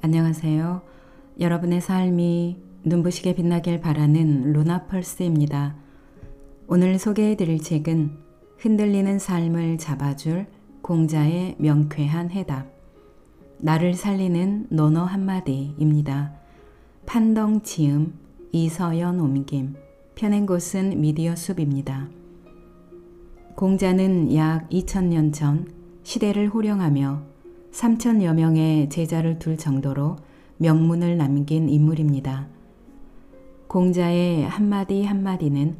안녕하세요. 여러분의 삶이 눈부시게 빛나길 바라는 루나펄스입니다. 오늘 소개해드릴 책은 흔들리는 삶을 잡아줄 공자의 명쾌한 해답, 나를 살리는 논어 한마디입니다. 판덩 지음, 이서연 옮김, 펴낸 곳은 미디어숲입니다. 공자는 약 2000년 전 시대를 호령하며 3000여 명의 제자를 둘 정도로 명문을 남긴 인물입니다. 공자의 한마디 한마디는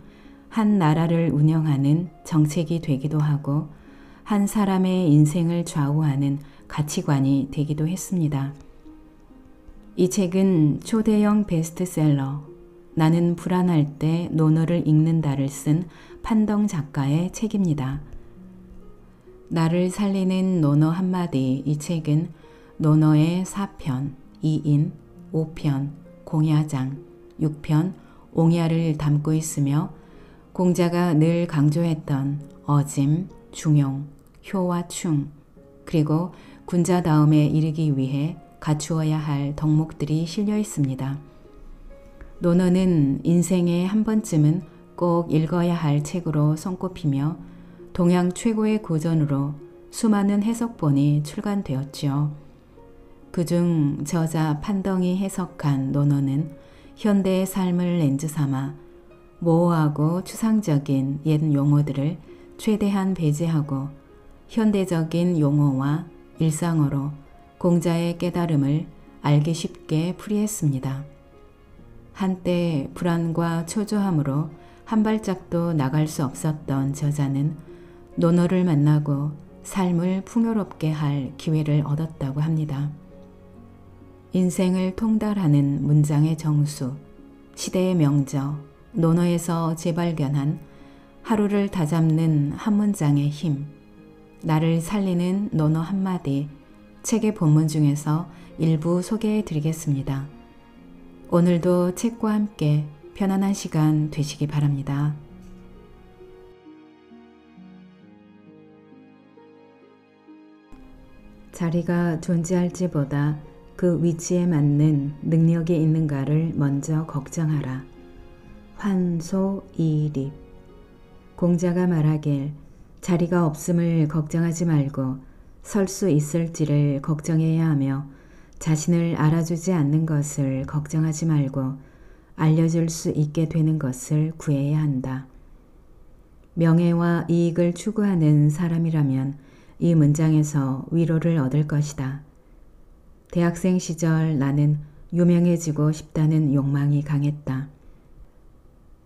한 나라를 운영하는 정책이 되기도 하고 한 사람의 인생을 좌우하는 가치관이 되기도 했습니다. 이 책은 초대형 베스트셀러 나는 불안할 때 논어를 읽는다를 쓴 판덩 작가의 책입니다. 나를 살리는 논어 한마디 이 책은 논어의 4편, 2인, 5편, 공야장, 6편, 옹야를 담고 있으며 공자가 늘 강조했던 어짐, 중용, 효와 충, 그리고 군자다움에 이르기 위해 갖추어야 할 덕목들이 실려 있습니다. 논어는 인생에 한 번쯤은 꼭 읽어야 할 책으로 손꼽히며 동양 최고의 고전으로 수많은 해석본이 출간되었지요. 그중 저자 판덩이 해석한 논어는 현대의 삶을 렌즈 삼아 모호하고 추상적인 옛 용어들을 최대한 배제하고 현대적인 용어와 일상어로 공자의 깨달음을 알기 쉽게 풀이했습니다. 한때 불안과 초조함으로 한 발짝도 나갈 수 없었던 저자는 논어를 만나고 삶을 풍요롭게 할 기회를 얻었다고 합니다. 인생을 통달하는 문장의 정수, 시대의 명저, 논어에서 재발견한 하루를 다잡는 한 문장의 힘, 나를 살리는 논어 한마디, 책의 본문 중에서 일부 소개해 드리겠습니다. 오늘도 책과 함께 편안한 시간 되시기 바랍니다. 자리가 존재할지보다 그 위치에 맞는 능력이 있는가를 먼저 걱정하라. 환소이립. 공자가 말하길 자리가 없음을 걱정하지 말고 설 수 있을지를 걱정해야 하며 자신을 알아주지 않는 것을 걱정하지 말고 알려줄 수 있게 되는 것을 구해야 한다. 명예와 이익을 추구하는 사람이라면 이 문장에서 위로를 얻을 것이다. 대학생 시절 나는 유명해지고 싶다는 욕망이 강했다.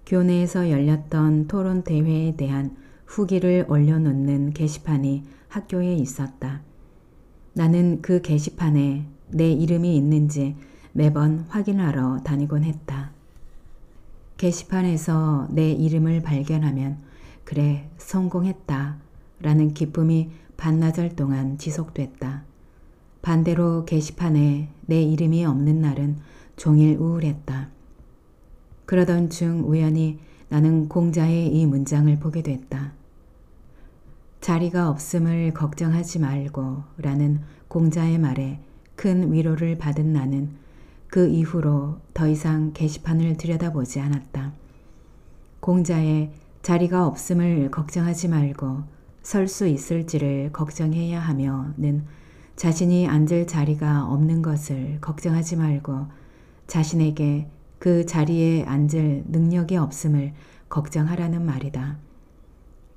교내에서 열렸던 토론 대회에 대한 후기를 올려놓는 게시판이 학교에 있었다. 나는 그 게시판에 내 이름이 있는지 매번 확인하러 다니곤 했다. 게시판에서 내 이름을 발견하면 그래, 성공했다 라는 기쁨이 반나절 동안 지속됐다. 반대로 게시판에 내 이름이 없는 날은 종일 우울했다. 그러던 중 우연히 나는 공자의 이 문장을 보게 됐다. 자리가 없음을 걱정하지 말고 라는 공자의 말에 큰 위로를 받은 나는 그 이후로 더 이상 게시판을 들여다보지 않았다. 공자의 자리가 없음을 걱정하지 말고 설 수 있을지를 걱정해야 하며는 자신이 앉을 자리가 없는 것을 걱정하지 말고 자신에게 그 자리에 앉을 능력이 없음을 걱정하라는 말이다.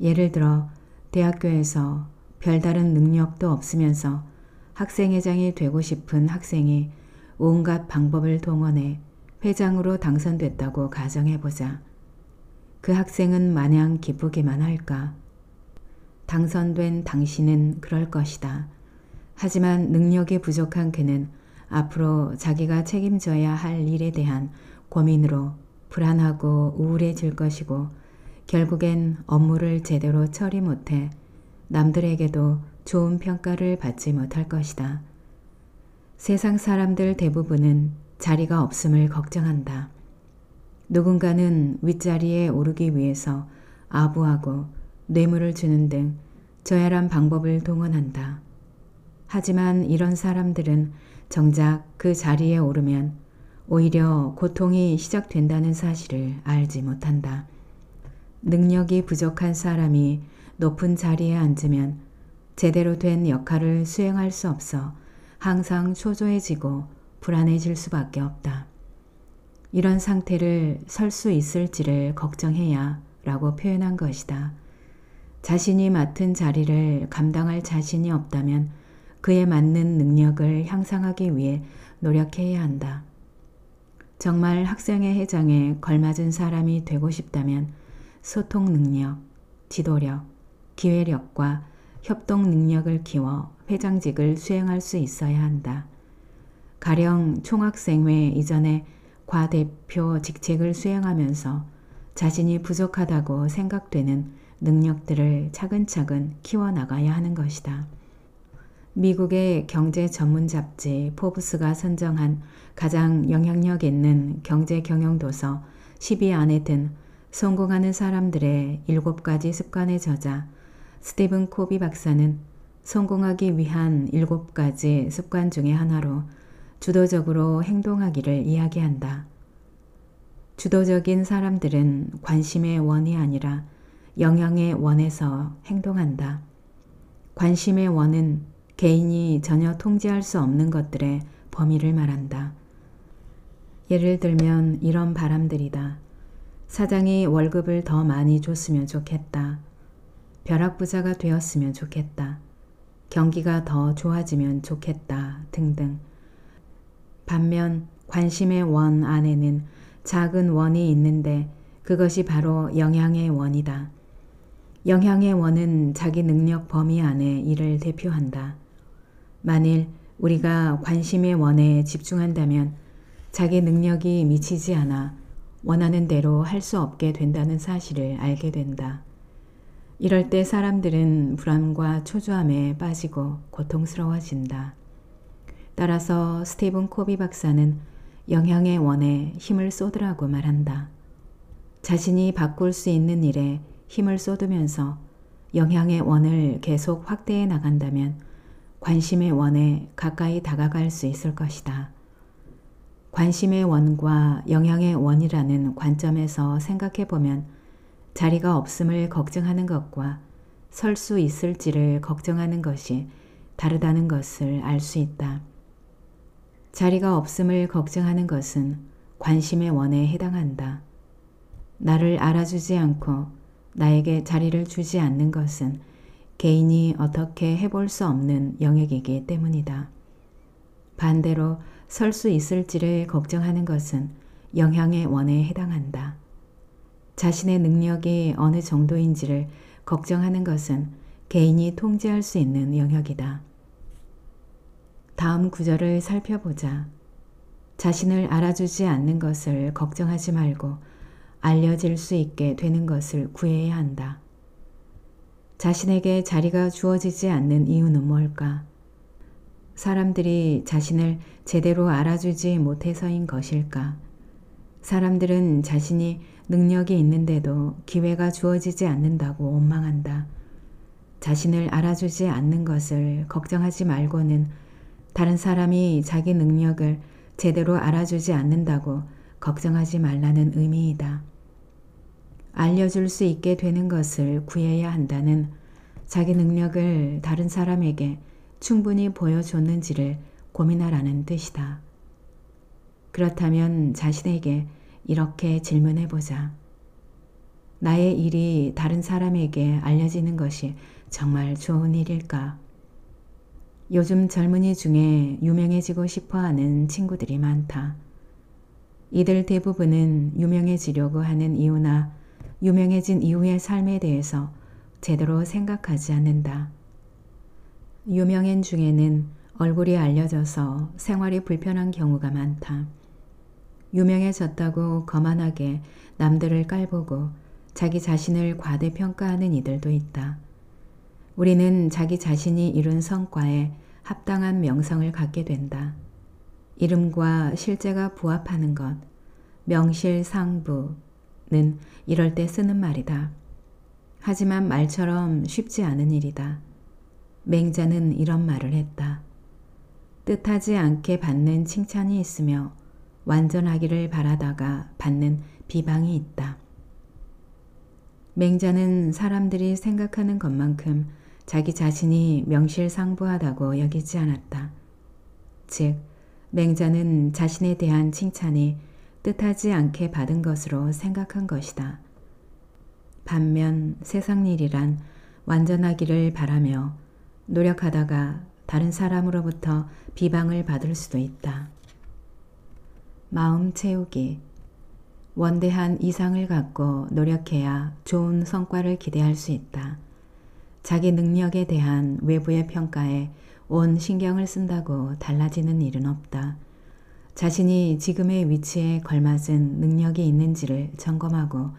예를 들어 대학교에서 별다른 능력도 없으면서 학생회장이 되고 싶은 학생이 온갖 방법을 동원해 회장으로 당선됐다고 가정해보자. 그 학생은 마냥 기쁘기만 할까? 당선된 당신은 그럴 것이다. 하지만 능력이 부족한 그는 앞으로 자기가 책임져야 할 일에 대한 고민으로 불안하고 우울해질 것이고 결국엔 업무를 제대로 처리 못해 남들에게도 좋은 평가를 받지 못할 것이다. 세상 사람들 대부분은 자리가 없음을 걱정한다. 누군가는 윗자리에 오르기 위해서 아부하고 뇌물을 주는 등 저열한 방법을 동원한다. 하지만 이런 사람들은 정작 그 자리에 오르면 오히려 고통이 시작된다는 사실을 알지 못한다. 능력이 부족한 사람이 높은 자리에 앉으면 제대로 된 역할을 수행할 수 없어 항상 초조해지고 불안해질 수밖에 없다. 이런 상태를 설 수 있을지를 걱정해야 라고 표현한 것이다. 자신이 맡은 자리를 감당할 자신이 없다면 그에 맞는 능력을 향상하기 위해 노력해야 한다. 정말 학생회 회장에 걸맞은 사람이 되고 싶다면 소통 능력, 지도력, 기회력과 협동 능력을 키워 회장직을 수행할 수 있어야 한다. 가령 총학생회 이전에 과대표 직책을 수행하면서 자신이 부족하다고 생각되는 능력들을 차근차근 키워나가야 하는 것이다. 미국의 경제 전문 잡지 포브스가 선정한 가장 영향력 있는 경제 경영 도서 10위 안에 든 성공하는 사람들의 7가지 습관의 저자 스티븐 코비 박사는 성공하기 위한 7가지 습관 중의 하나로 주도적으로 행동하기를 이야기한다. 주도적인 사람들은 관심의 원이 아니라 영향의 원에서 행동한다. 관심의 원은 개인이 전혀 통제할 수 없는 것들의 범위를 말한다. 예를 들면 이런 바람들이다. 사장이 월급을 더 많이 줬으면 좋겠다. 벼락부자가 되었으면 좋겠다. 경기가 더 좋아지면 좋겠다. 등등. 반면 관심의 원 안에는 작은 원이 있는데 그것이 바로 영향의 원이다. 영향의 원은 자기 능력 범위 안에 이를 대표한다. 만일 우리가 관심의 원에 집중한다면 자기 능력이 미치지 않아 원하는 대로 할 수 없게 된다는 사실을 알게 된다. 이럴 때 사람들은 불안과 초조함에 빠지고 고통스러워진다. 따라서 스티븐 코비 박사는 영향의 원에 힘을 쏟으라고 말한다. 자신이 바꿀 수 있는 일에 힘을 쏟으면서 영향의 원을 계속 확대해 나간다면 관심의 원에 가까이 다가갈 수 있을 것이다. 관심의 원과 영향의 원이라는 관점에서 생각해 보면 자리가 없음을 걱정하는 것과 설 수 있을지를 걱정하는 것이 다르다는 것을 알 수 있다. 자리가 없음을 걱정하는 것은 관심의 원에 해당한다. 나를 알아주지 않고 나에게 자리를 주지 않는 것은 개인이 어떻게 해볼 수 없는 영역이기 때문이다. 반대로 설 수 있을지를 걱정하는 것은 영향의 원에 해당한다. 자신의 능력이 어느 정도인지를 걱정하는 것은 개인이 통제할 수 있는 영역이다. 다음 구절을 살펴보자. 자신을 알아주지 않는 것을 걱정하지 말고 알려질 수 있게 되는 것을 구해야 한다. 자신에게 자리가 주어지지 않는 이유는 뭘까? 사람들이 자신을 제대로 알아주지 못해서인 것일까? 사람들은 자신이 능력이 있는데도 기회가 주어지지 않는다고 원망한다. 자신을 알아주지 않는 것을 걱정하지 말고는 다른 사람이 자기 능력을 제대로 알아주지 않는다고 걱정하지 말라는 의미이다. 알려줄 수 있게 되는 것을 구해야 한다는 자기 능력을 다른 사람에게 충분히 보여줬는지를 고민하라는 뜻이다. 그렇다면 자신에게 이렇게 질문해보자. 나의 일이 다른 사람에게 알려지는 것이 정말 좋은 일일까? 요즘 젊은이 중에 유명해지고 싶어하는 친구들이 많다. 이들 대부분은 유명해지려고 하는 이유나 유명해진 이후의 삶에 대해서 제대로 생각하지 않는다. 유명인 중에는 얼굴이 알려져서 생활이 불편한 경우가 많다. 유명해졌다고 거만하게 남들을 깔보고 자기 자신을 과대평가하는 이들도 있다. 우리는 자기 자신이 이룬 성과에 합당한 명성을 갖게 된다. 이름과 실제가 부합하는 것, 명실상부는 이럴 때 쓰는 말이다. 하지만 말처럼 쉽지 않은 일이다. 맹자는 이런 말을 했다. 뜻하지 않게 받는 칭찬이 있으며 완전하기를 바라다가 받는 비방이 있다. 맹자는 사람들이 생각하는 것만큼 자기 자신이 명실상부하다고 여기지 않았다. 즉, 맹자는 자신에 대한 칭찬이 뜻하지 않게 받은 것으로 생각한 것이다. 반면 세상 일이란 완전하기를 바라며 노력하다가 다른 사람으로부터 비방을 받을 수도 있다. 마음 채우기. 원대한 이상을 갖고 노력해야 좋은 성과를 기대할 수 있다. 자기 능력에 대한 외부의 평가에 온 신경을 쓴다고 달라지는 일은 없다. 자신이 지금의 위치에 걸맞은 능력이 있는지를 점검하고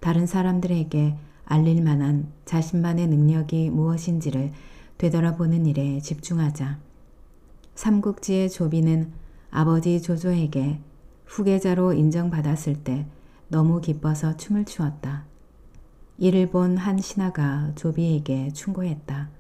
다른 사람들에게 알릴 만한 자신만의 능력이 무엇인지를 되돌아보는 일에 집중하자. 삼국지의 조비는 아버지 조조에게 후계자로 인정받았을 때 너무 기뻐서 춤을 추었다. 이를 본 한 신하가 조비에게 충고했다.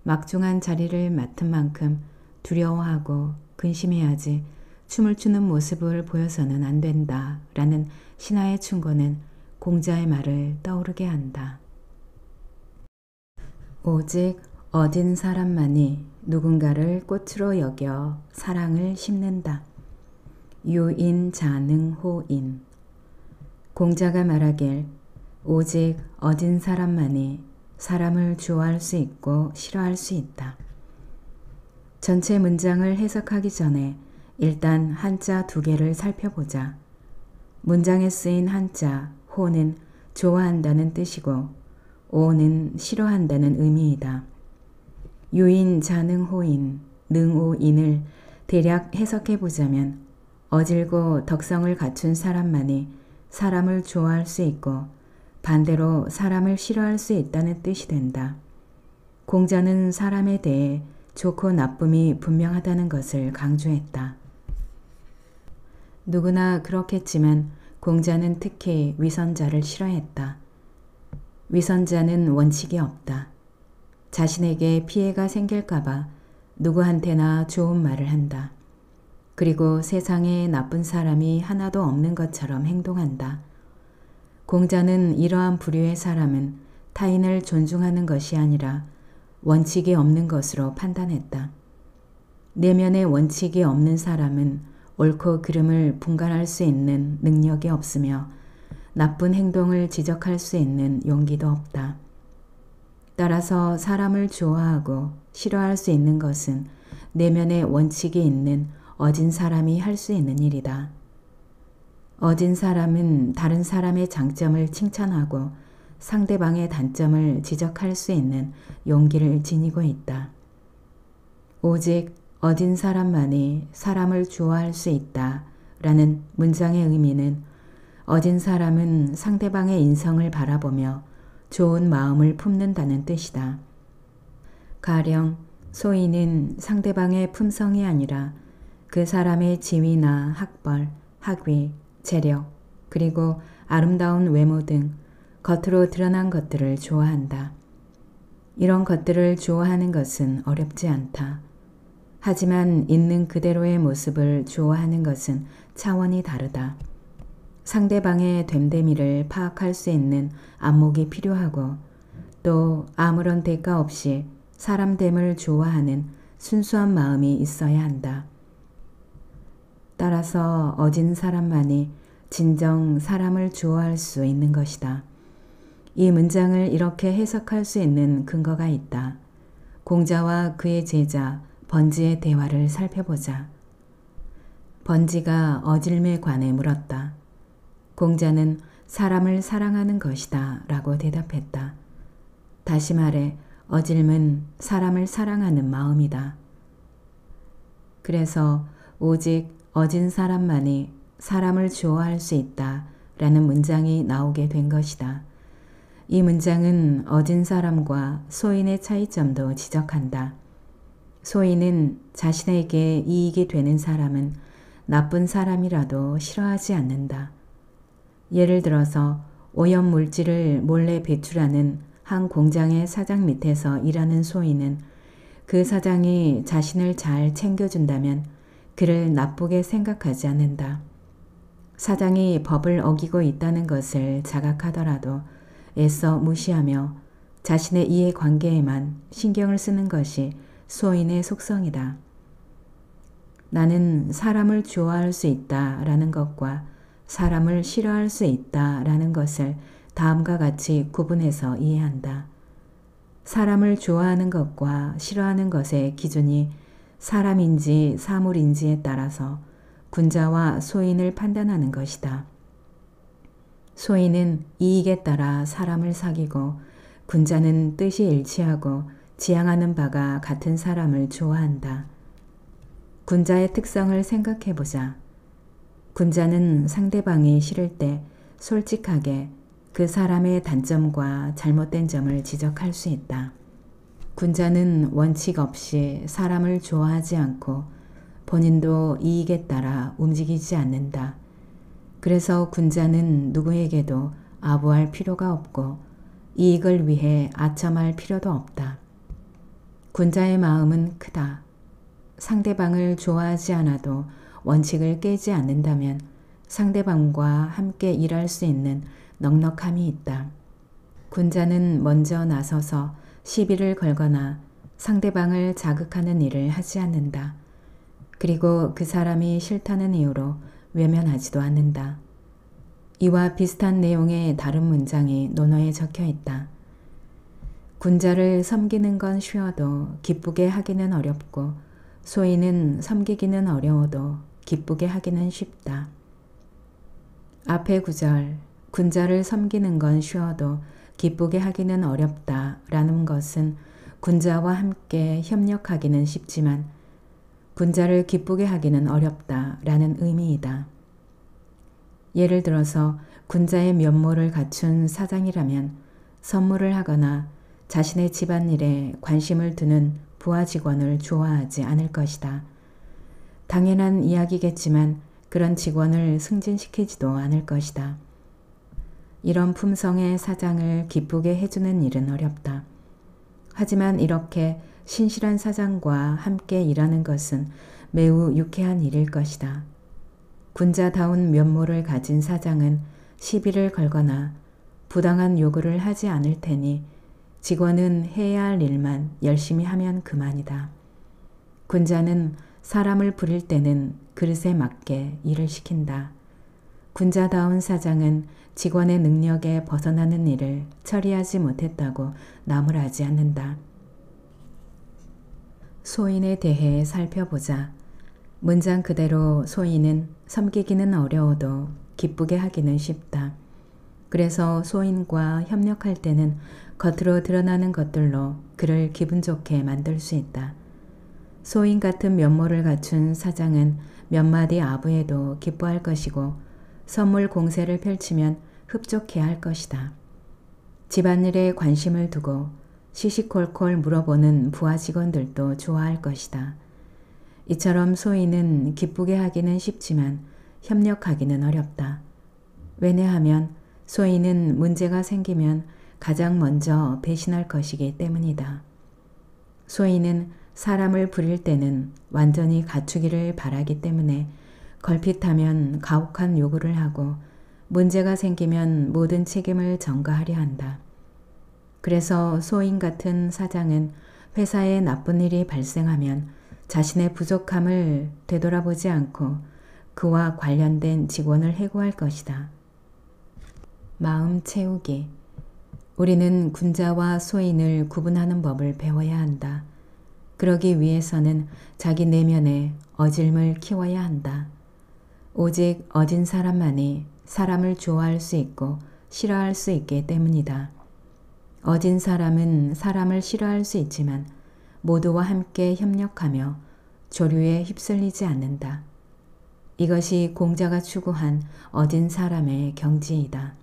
막중한 자리를 맡은 만큼 두려워하고 근심해야지 춤을 추는 모습을 보여서는 안 된다 라는 신하의 충고는 공자의 말을 떠오르게 한다. 오직 얻은 사람만이 누군가를 꽃으로 여겨 사랑을 심는다. 유인자능호인. 공자가 말하길 오직 얻은 사람만이 사람을 좋아할 수 있고 싫어할 수 있다. 전체 문장을 해석하기 전에 일단 한자 두 개를 살펴보자. 문장에 쓰인 한자 호는 좋아한다는 뜻이고 오는 싫어한다는 의미이다. 유인자능호인, 능오인을 대략 해석해보자면 어질고 덕성을 갖춘 사람만이 사람을 좋아할 수 있고 반대로 사람을 싫어할 수 있다는 뜻이 된다. 공자는 사람에 대해 좋고 나쁨이 분명하다는 것을 강조했다. 누구나 그렇겠지만 공자는 특히 위선자를 싫어했다. 위선자는 원칙이 없다. 자신에게 피해가 생길까봐 누구한테나 좋은 말을 한다. 그리고 세상에 나쁜 사람이 하나도 없는 것처럼 행동한다. 공자는 이러한 부류의 사람은 타인을 존중하는 것이 아니라 원칙이 없는 것으로 판단했다. 내면에 원칙이 없는 사람은 옳고 그름을 분간할 수 있는 능력이 없으며 나쁜 행동을 지적할 수 있는 용기도 없다. 따라서 사람을 좋아하고 싫어할 수 있는 것은 내면에 원칙이 있는 어진 사람이 할 수 있는 일이다. 어진 사람은 다른 사람의 장점을 칭찬하고 상대방의 단점을 지적할 수 있는 용기를 지니고 있다. 오직 어진 사람만이 사람을 좋아할 수 있다 라는 문장의 의미는 어진 사람은 상대방의 인성을 바라보며 좋은 마음을 품는다는 뜻이다. 가령 소인은 상대방의 품성이 아니라 그 사람의 지위나 학벌, 학위, 재력, 그리고 아름다운 외모 등 겉으로 드러난 것들을 좋아한다. 이런 것들을 좋아하는 것은 어렵지 않다. 하지만 있는 그대로의 모습을 좋아하는 것은 차원이 다르다. 상대방의 됨됨이를 파악할 수 있는 안목이 필요하고 또 아무런 대가 없이 사람됨을 좋아하는 순수한 마음이 있어야 한다. 따라서 어진 사람만이 진정 사람을 좋아할 수 있는 것이다. 이 문장을 이렇게 해석할 수 있는 근거가 있다. 공자와 그의 제자 번지의 대화를 살펴보자. 번지가 어질매 관해 물었다. 공자는 사람을 사랑하는 것이다 라고 대답했다. 다시 말해 어질은 사람을 사랑하는 마음이다. 그래서 오직 어진 사람만이 사람을 좋아할 수 있다 라는 문장이 나오게 된 것이다. 이 문장은 어진 사람과 소인의 차이점도 지적한다. 소인은 자신에게 이익이 되는 사람은 나쁜 사람이라도 싫어하지 않는다. 예를 들어서 오염물질을 몰래 배출하는 한 공장의 사장 밑에서 일하는 소인은 그 사장이 자신을 잘 챙겨준다면 그를 나쁘게 생각하지 않는다. 사장이 법을 어기고 있다는 것을 자각하더라도 애써 무시하며 자신의 이해관계에만 신경을 쓰는 것이 소인의 속성이다. 나는 사람을 좋아할 수 있다라는 것과 사람을 싫어할 수 있다라는 것을 다음과 같이 구분해서 이해한다. 사람을 좋아하는 것과 싫어하는 것의 기준이 사람인지 사물인지에 따라서 군자와 소인을 판단하는 것이다. 소인은 이익에 따라 사람을 사귀고 군자는 뜻이 일치하고 지향하는 바가 같은 사람을 좋아한다. 군자의 특성을 생각해보자. 군자는 상대방이 싫을 때 솔직하게 그 사람의 단점과 잘못된 점을 지적할 수 있다. 군자는 원칙 없이 사람을 좋아하지 않고 본인도 이익에 따라 움직이지 않는다. 그래서 군자는 누구에게도 아부할 필요가 없고 이익을 위해 아첨할 필요도 없다. 군자의 마음은 크다. 상대방을 좋아하지 않아도 원칙을 깨지 않는다면 상대방과 함께 일할 수 있는 넉넉함이 있다. 군자는 먼저 나서서 시비를 걸거나 상대방을 자극하는 일을 하지 않는다. 그리고 그 사람이 싫다는 이유로 외면하지도 않는다. 이와 비슷한 내용의 다른 문장이 논어에 적혀 있다. 군자를 섬기는 건 쉬워도 기쁘게 하기는 어렵고 소인은 섬기기는 어려워도 기쁘게 하기는 쉽다. 앞의 구절, 군자를 섬기는 건 쉬워도 기쁘게 하기는 어렵다 라는 것은 군자와 함께 협력하기는 쉽지만 군자를 기쁘게 하기는 어렵다 라는 의미이다. 예를 들어서 군자의 면모를 갖춘 사장이라면 선물을 하거나 자신의 집안일에 관심을 두는 부하 직원을 좋아하지 않을 것이다. 당연한 이야기겠지만 그런 직원을 승진시키지도 않을 것이다. 이런 품성의 사장을 기쁘게 해주는 일은 어렵다. 하지만 이렇게 신실한 사장과 함께 일하는 것은 매우 유쾌한 일일 것이다. 군자다운 면모를 가진 사장은 시비를 걸거나 부당한 요구를 하지 않을 테니 직원은 해야 할 일만 열심히 하면 그만이다. 군자는 사람을 부릴 때는 그릇에 맞게 일을 시킨다. 군자다운 사장은 직원의 능력에 벗어나는 일을 처리하지 못했다고 나무라지 않는다. 소인에 대해 살펴보자. 문장 그대로 소인은 섬기기는 어려워도 기쁘게 하기는 쉽다. 그래서 소인과 협력할 때는 겉으로 드러나는 것들로 그를 기분 좋게 만들 수 있다. 소인 같은 면모를 갖춘 사장은 몇 마디 아부에도 기뻐할 것이고 선물 공세를 펼치면 흡족해 할 것이다. 집안일에 관심을 두고 시시콜콜 물어보는 부하 직원들도 좋아할 것이다. 이처럼 소인은 기쁘게 하기는 쉽지만 협력하기는 어렵다. 왜냐하면 소인은 문제가 생기면 가장 먼저 배신할 것이기 때문이다. 소인은 사람을 부릴 때는 완전히 갖추기를 바라기 때문에 걸핏하면 가혹한 요구를 하고 문제가 생기면 모든 책임을 전가하려 한다. 그래서 소인 같은 사장은 회사에 나쁜 일이 발생하면 자신의 부족함을 되돌아보지 않고 그와 관련된 직원을 해고할 것이다. 마음 채우기. 우리는 군자와 소인을 구분하는 법을 배워야 한다. 그러기 위해서는 자기 내면에 어질을 키워야 한다. 오직 어진 사람만이 사람을 좋아할 수 있고 싫어할 수 있기 때문이다. 어진 사람은 사람을 싫어할 수 있지만 모두와 함께 협력하며 조류에 휩쓸리지 않는다. 이것이 공자가 추구한 어진 사람의 경지이다.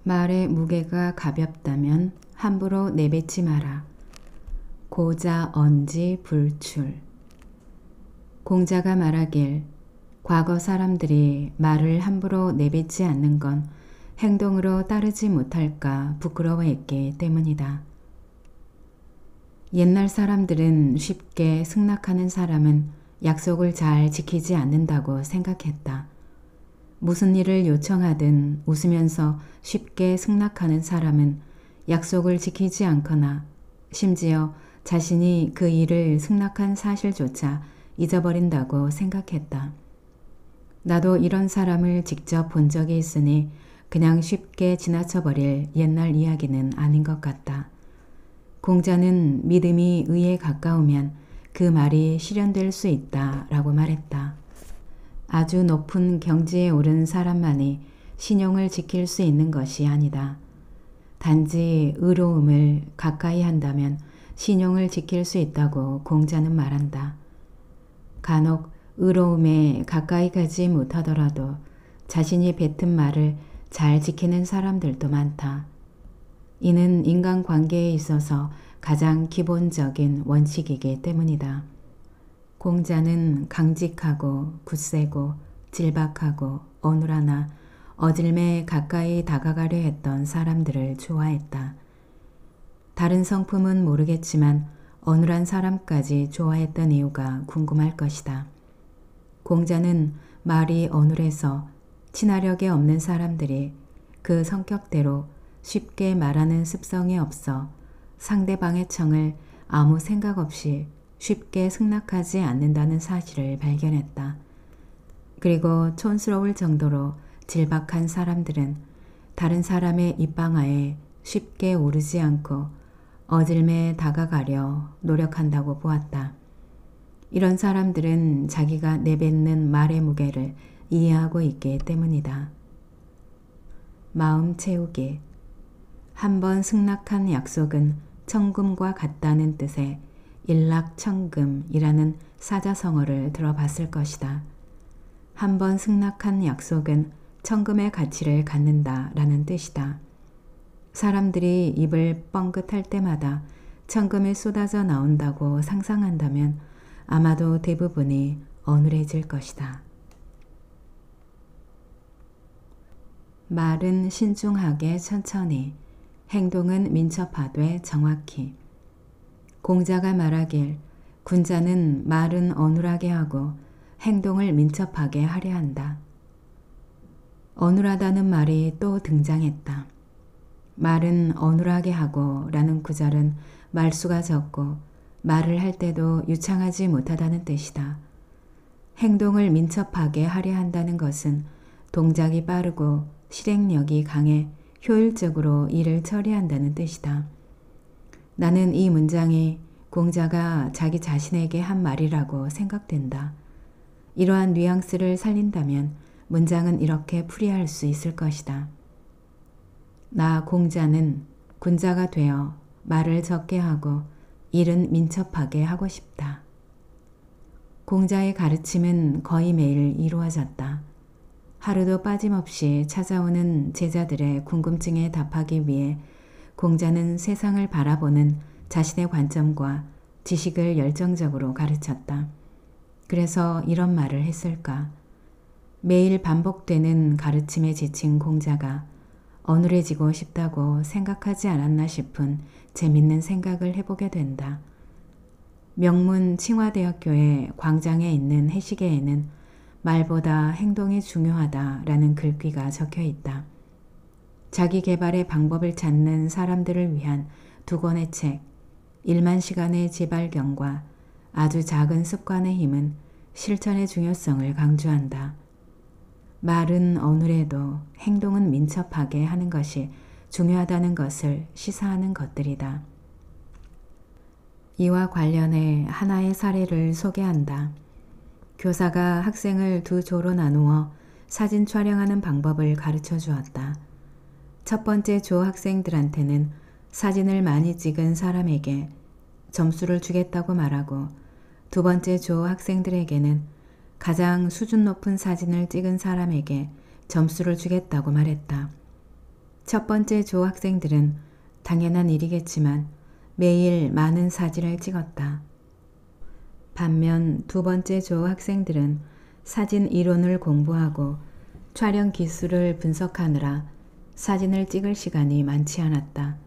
말의 무게가 가볍다면 함부로 내뱉지 마라. 고자 언지 불출. 공자가 말하길 과거 사람들이 말을 함부로 내뱉지 않는 건 행동으로 따르지 못할까 부끄러워했기 때문이다. 옛날 사람들은 쉽게 승낙하는 사람은 약속을 잘 지키지 않는다고 생각했다. 무슨 일을 요청하든 웃으면서 쉽게 승낙하는 사람은 약속을 지키지 않거나 심지어 자신이 그 일을 승낙한 사실조차 잊어버린다고 생각했다. 나도 이런 사람을 직접 본 적이 있으니 그냥 쉽게 지나쳐버릴 옛날 이야기는 아닌 것 같다. 공자는 믿음이 의에 가까우면 그 말이 실현될 수 있다라고 말했다. 아주 높은 경지에 오른 사람만이 신용을 지킬 수 있는 것이 아니다. 단지 의로움을 가까이 한다면 신용을 지킬 수 있다고 공자는 말한다. 간혹 의로움에 가까이 가지 못하더라도 자신이 뱉은 말을 잘 지키는 사람들도 많다. 이는 인간관계에 있어서 가장 기본적인 원칙이기 때문이다. 공자는 강직하고 굳세고 질박하고 어눌하나 어질매 가까이 다가가려 했던 사람들을 좋아했다. 다른 성품은 모르겠지만 어눌한 사람까지 좋아했던 이유가 궁금할 것이다. 공자는 말이 어눌해서 친화력이 없는 사람들이 그 성격대로 쉽게 말하는 습성이 없어 상대방의 청을 아무 생각 없이 쉽게 승낙하지 않는다는 사실을 발견했다. 그리고 촌스러울 정도로 질박한 사람들은 다른 사람의 입방아에 쉽게 오르지 않고 어질매에 다가가려 노력한다고 보았다. 이런 사람들은 자기가 내뱉는 말의 무게를 이해하고 있기 때문이다. 마음 채우기. 한번 승낙한 약속은 청금과 같다는 뜻의 일락청금이라는 사자성어를 들어봤을 것이다. 한번 승낙한 약속은 청금의 가치를 갖는다라는 뜻이다. 사람들이 입을 뻥긋할 때마다 청금이 쏟아져 나온다고 상상한다면 아마도 대부분이 어눌해질 것이다. 말은 신중하게 천천히, 행동은 민첩하되 정확히. 공자가 말하길 군자는 말은 어눌하게 하고 행동을 민첩하게 하려 한다. 어눌하다는 말이 또 등장했다. 말은 어눌하게 하고 라는 구절은 말수가 적고 말을 할 때도 유창하지 못하다는 뜻이다. 행동을 민첩하게 하려 한다는 것은 동작이 빠르고 실행력이 강해 효율적으로 일을 처리한다는 뜻이다. 나는 이 문장이 공자가 자기 자신에게 한 말이라고 생각된다. 이러한 뉘앙스를 살린다면 문장은 이렇게 풀이할 수 있을 것이다. 나 공자는 군자가 되어 말을 적게 하고 일은 민첩하게 하고 싶다. 공자의 가르침은 거의 매일 이루어졌다. 하루도 빠짐없이 찾아오는 제자들의 궁금증에 답하기 위해 공자는 세상을 바라보는 자신의 관점과 지식을 열정적으로 가르쳤다. 그래서 이런 말을 했을까? 매일 반복되는 가르침에 지친 공자가 어눌해지고 싶다고 생각하지 않았나 싶은 재밌는 생각을 해보게 된다. 명문 칭화대학교의 광장에 있는 해시계에는 말보다 행동이 중요하다라는 글귀가 적혀 있다. 자기 개발의 방법을 찾는 사람들을 위한 두 권의 책, 1만 시간의 재발견과 아주 작은 습관의 힘은 실천의 중요성을 강조한다. 말은 어눌해도 행동은 민첩하게 하는 것이 중요하다는 것을 시사하는 것들이다. 이와 관련해 하나의 사례를 소개한다. 교사가 학생을 두 조로 나누어 사진 촬영하는 방법을 가르쳐 주었다. 첫 번째 조 학생들한테는 사진을 많이 찍은 사람에게 점수를 주겠다고 말하고 두 번째 조 학생들에게는 가장 수준 높은 사진을 찍은 사람에게 점수를 주겠다고 말했다. 첫 번째 조 학생들은 당연한 일이겠지만 매일 많은 사진을 찍었다. 반면 두 번째 조 학생들은 사진 이론을 공부하고 촬영 기술을 분석하느라 사진을 찍을 시간이 많지 않았다.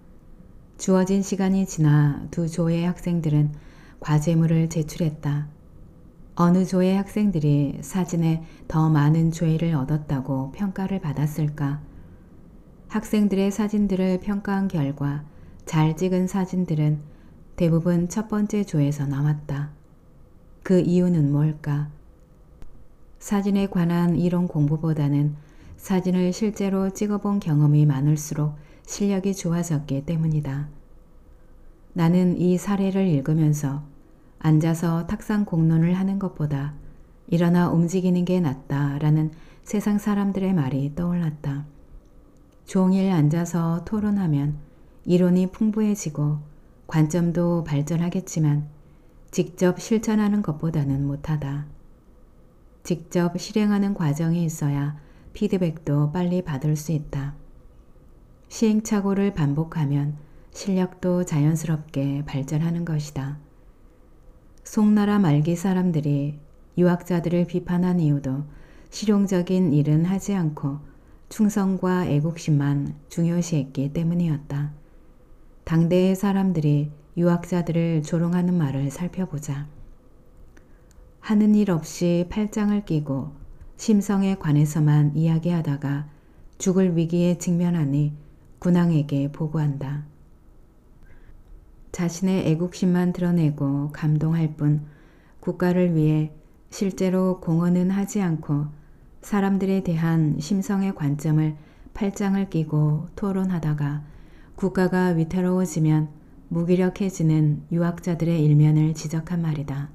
주어진 시간이 지나 두 조의 학생들은 과제물을 제출했다. 어느 조의 학생들이 사진에 더 많은 조회를 얻었다고 평가를 받았을까? 학생들의 사진들을 평가한 결과 잘 찍은 사진들은 대부분 첫 번째 조에서 나왔다. 그 이유는 뭘까? 사진에 관한 이론 공부보다는 사진을 실제로 찍어본 경험이 많을수록 실력이 좋아졌기 때문이다. 나는 이 사례를 읽으면서 앉아서 탁상 공론을 하는 것보다 일어나 움직이는 게 낫다라는 세상 사람들의 말이 떠올랐다. 종일 앉아서 토론하면 이론이 풍부해지고 관점도 발전하겠지만 직접 실천하는 것보다는 못하다. 직접 실행하는 과정이 있어야 피드백도 빨리 받을 수 있다. 시행착오를 반복하면 실력도 자연스럽게 발전하는 것이다. 송나라 말기 사람들이 유학자들을 비판한 이유도 실용적인 일은 하지 않고 충성과 애국심만 중요시했기 때문이었다. 당대의 사람들이 유학자들을 조롱하는 말을 살펴보자. 하는 일 없이 팔짱을 끼고 심성에 관해서만 이야기하다가 죽을 위기에 직면하니 군왕에게 보고한다. 자신의 애국심만 드러내고 감동할 뿐 국가를 위해 실제로 공헌은 하지 않고 사람들에 대한 심성의 관점을 팔짱을 끼고 토론하다가 국가가 위태로워지면 무기력해지는 유학자들의 일면을 지적한 말이다.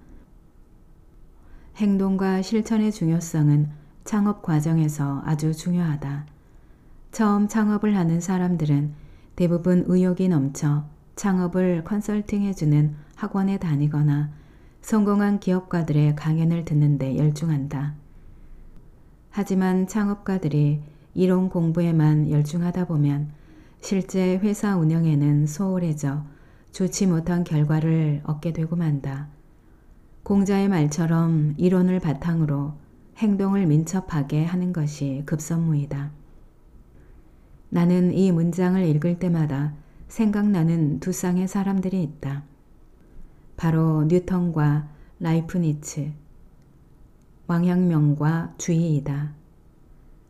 행동과 실천의 중요성은 창업 과정에서 아주 중요하다. 처음 창업을 하는 사람들은 대부분 의욕이 넘쳐 창업을 컨설팅해주는 학원에 다니거나 성공한 기업가들의 강연을 듣는데 열중한다. 하지만 창업가들이 이론 공부에만 열중하다 보면 실제 회사 운영에는 소홀해져 좋지 못한 결과를 얻게 되고 만다. 공자의 말처럼 이론을 바탕으로 행동을 민첩하게 하는 것이 급선무이다. 나는 이 문장을 읽을 때마다 생각나는 두 쌍의 사람들이 있다. 바로 뉴턴과 라이프니츠, 왕陽明과 주의이다.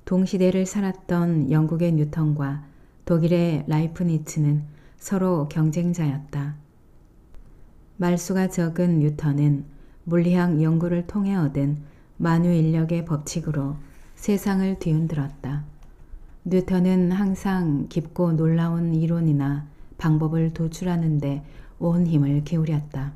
동시대를 살았던 영국의 뉴턴과 독일의 라이프니츠는 서로 경쟁자였다. 말수가 적은 뉴턴은 물리학 연구를 통해 얻은 만유인력의 법칙으로 세상을 뒤흔들었다. 뉴턴은 항상 깊고 놀라운 이론이나 방법을 도출하는 데 온 힘을 기울였다.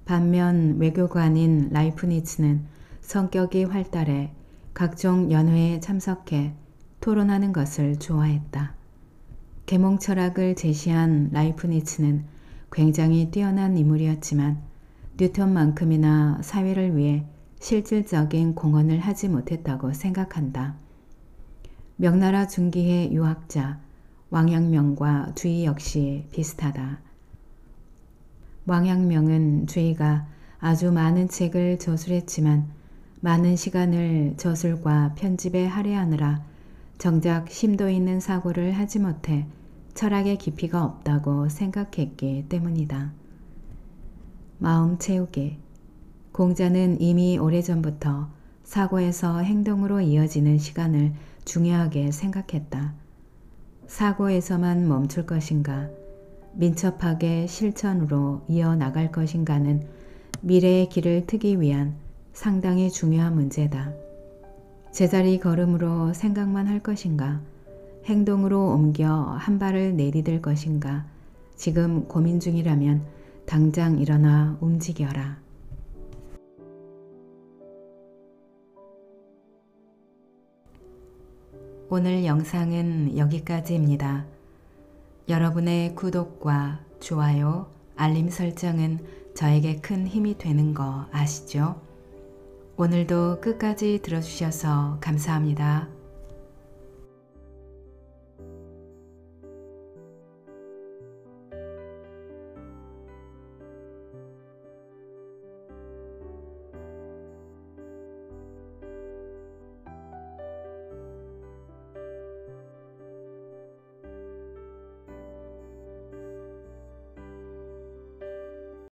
반면 외교관인 라이프니츠는 성격이 활달해 각종 연회에 참석해 토론하는 것을 좋아했다. 계몽 철학을 제시한 라이프니츠는 굉장히 뛰어난 인물이었지만 뉴턴만큼이나 사회를 위해 실질적인 공헌을 하지 못했다고 생각한다. 명나라 중기의 유학자 왕陽明과 주의 역시 비슷하다. 왕陽明은 주의가 아주 많은 책을 저술했지만 많은 시간을 저술과 편집에 할애하느라 정작 심도 있는 사고를 하지 못해 철학의 깊이가 없다고 생각했기 때문이다. 마음 채우기. 공자는 이미 오래전부터 사고에서 행동으로 이어지는 시간을 중요하게 생각했다. 사고에서만 멈출 것인가, 민첩하게 실천으로 이어나갈 것인가는 미래의 길을 트기 위한 상당히 중요한 문제다. 제자리 걸음으로 생각만 할 것인가, 행동으로 옮겨 한 발을 내디딜 것인가, 지금 고민 중이라면 당장 일어나 움직여라. 오늘 영상은 여기까지입니다. 여러분의 구독과 좋아요, 알림 설정은 저에게 큰 힘이 되는 거 아시죠? 오늘도 끝까지 들어주셔서 감사합니다.